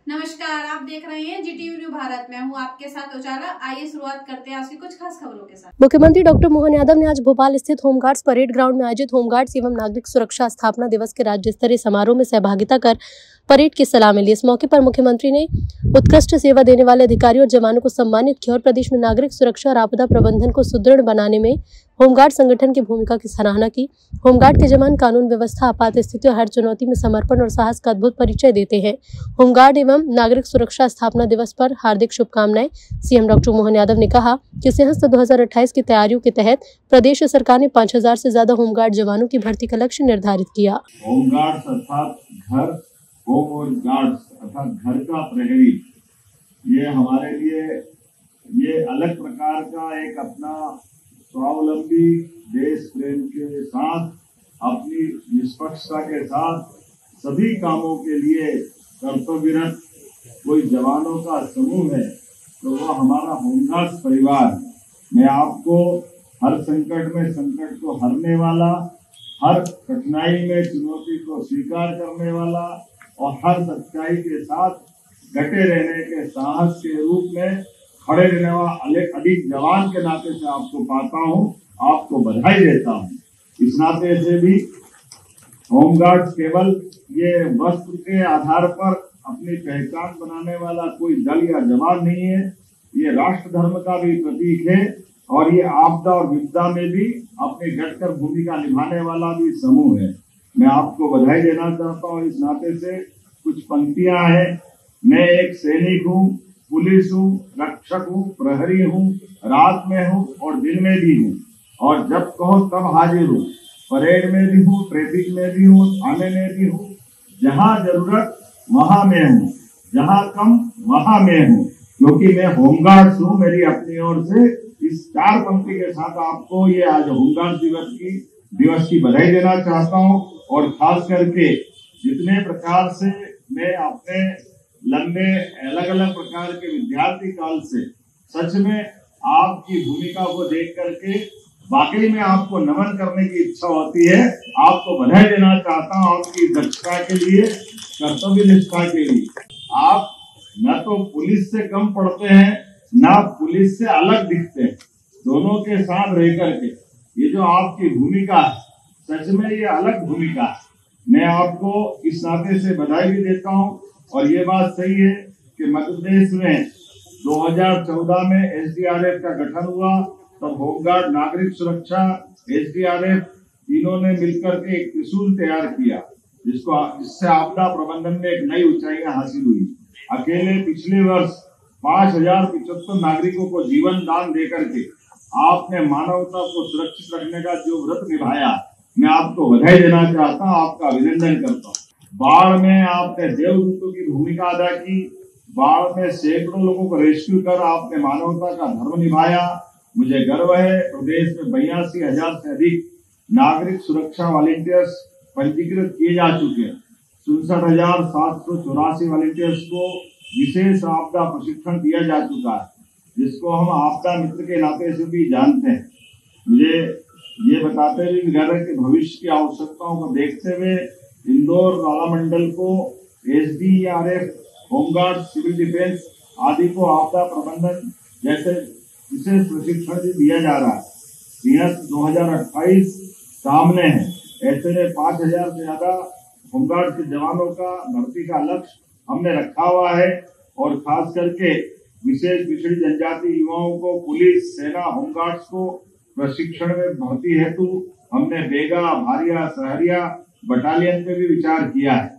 नमस्कार, आप देख रहे हैं जीटीवी न्यूज भारत। मैं हूं आपके साथ उजाला। आइए शुरुआत करते हैं आज की कुछ खास खबरों के साथ। मुख्यमंत्री डॉक्टर मोहन यादव ने आज भोपाल स्थित होमगार्ड्स परेड ग्राउंड में आयोजित होमगार्ड्स एवं नागरिक सुरक्षा स्थापना दिवस के राज्य स्तरीय समारोह में सहभागिता कर परेड की सलामी ली। इस मौके पर मुख्यमंत्री ने उत्कृष्ट सेवा देने वाले अधिकारियों और जवानों को सम्मानित किया और प्रदेश में नागरिक सुरक्षा और आपदा प्रबंधन को सुदृढ़ बनाने में होमगार्ड संगठन की भूमिका की सराहना की। होमगार्ड के जवान कानून व्यवस्था, आपात स्थिति और हर चुनौती में समर्पण और साहस का अद्भुत परिचय देते हैं। होमगार्ड एवं नागरिक सुरक्षा स्थापना दिवस पर हार्दिक शुभकामनाएं। सीएम डॉक्टर मोहन यादव ने कहा कि सिंहस्थ 2028 की तैयारियों के तहत प्रदेश सरकार ने 5000 से ज्यादा होमगार्ड जवानों की भर्ती का लक्ष्य निर्धारित किया। होमगार्ड्स अर्थात घर, होम और गार्ड्स अर्थात घर का प्रहरी, ये हमारे लिए ये अलग प्रकार का एक अपना स्वावलंबी देश प्रेम के साथ अपनी निष्पक्षता के साथ सभी कामों के लिए कर्तव्यरत कोई जवानों का समूह है, तो वो हमारा होमगार्ड्स परिवार है। मैं आपको हर संकट में संकट को हरने वाला, हर कठिनाई में चुनौती को स्वीकार करने वाला और हर सच्चाई के साथ डटे रहने के साहस के रूप में खड़े रहने वाला अधिक जवान के नाते से आपको पाता हूँ, आपको बधाई देता हूँ। इस नाते से भी होमगार्ड्स केवल ये वस्त्र के आधार पर अपनी पहचान बनाने वाला कोई दल या जवान नहीं है, ये राष्ट्र धर्म का भी प्रतीक है और ये आपदा और विपदा में भी अपनी डटकर भूमिका निभाने वाला भी समूह है। मैं आपको बधाई देना चाहता हूँ। इस नाते से कुछ पंक्तियां हैं। मैं एक सैनिक हूँ, पुलिस हूँ, रक्षक हूँ, प्रहरी हूँ, रात में हूँ और दिन में भी हूँ और जब कहो तब हाजिर हूँ। परेड में भी हूँ, ट्रैफिक में भी हूँ, थाने में भी हूँ। जहाँ जरूरत वहाँ में हूँ, जहाँ कम वहाँ में हूँ, क्योंकि मैं होमगार्ड्स हूँ। मेरी अपनी ओर से इस 4 पंक्ति के साथ आपको ये आज होमगार्ड दिवस की बधाई देना चाहता हूँ। और खास करके जितने प्रकार से मैं अपने लंबे अलग अलग प्रकार के विद्यार्थी काल से सच में आपकी भूमिका को देख करके वाकई में आपको नमन करने की इच्छा होती है। आपको बधाई देना चाहता हूँ आपकी दक्षता के लिए, कर्तव्य निष्ठा के लिए। आप न तो पुलिस से कम पढ़ते हैं, ना पुलिस से अलग दिखते हैं। दोनों के साथ रह करके ये जो आपकी भूमिका है, सच में ये अलग भूमिका है। मैं आपको इस नाते से बधाई भी देता हूँ। और ये बात सही है कि मध्य प्रदेश में 2014 में एसडीआरएफ का गठन हुआ, तब होमगार्ड, नागरिक सुरक्षा, एसडीआरएफ तीनों ने मिलकर के एक त्रिशूल तैयार किया, जिससे आपदा प्रबंधन में एक नई ऊंचाइयां हासिल हुई। अकेले पिछले वर्ष 5075 नागरिकों को जीवन दान देकर के आपने मानवता को सुरक्षित रखने का जो व्रत निभाया, मैं आपको बधाई देना चाहता हूँ, आपका अभिनंदन करता हूँ। बाढ़ में आपने देवदूतों की भूमिका अदा की। बाढ़ में सैकड़ों लोगों को रेस्क्यू कर आपने मानवता का धर्म निभाया। मुझे गर्व है, प्रदेश में 82,000 से अधिक नागरिक सुरक्षा वॉलंटियर्स पंजीकृत किए जा चुके हैं। 64,784 वॉलंटियर्स को विशेष आपदा प्रशिक्षण दिया जा चुका है, जिसको हम आपदा मित्र के नाते से भी जानते हैं। मुझे ये बताते हुए गर्व है कि भविष्य की आवश्यकताओं को देखते हुए इंदौर काला मंडल को एसडीआरएफ, होमगार्ड, सिविल डिफेंस आदि को आपदा प्रबंधन जैसे विशेष प्रशिक्षण भी दिया जा रहा है। सिंहस्थ 2028 सामने है, ऐसे में 5000 से ज्यादा होमगार्ड के जवानों का भर्ती का लक्ष्य हमने रखा हुआ है। और खास करके विशेष पिछड़ी जनजाति युवाओं को पुलिस, सेना, होमगार्ड्स को प्रशिक्षण में भर्ती हेतु हमने बेगा, भारिया, सहरिया बटालियन पे भी विचार किया है।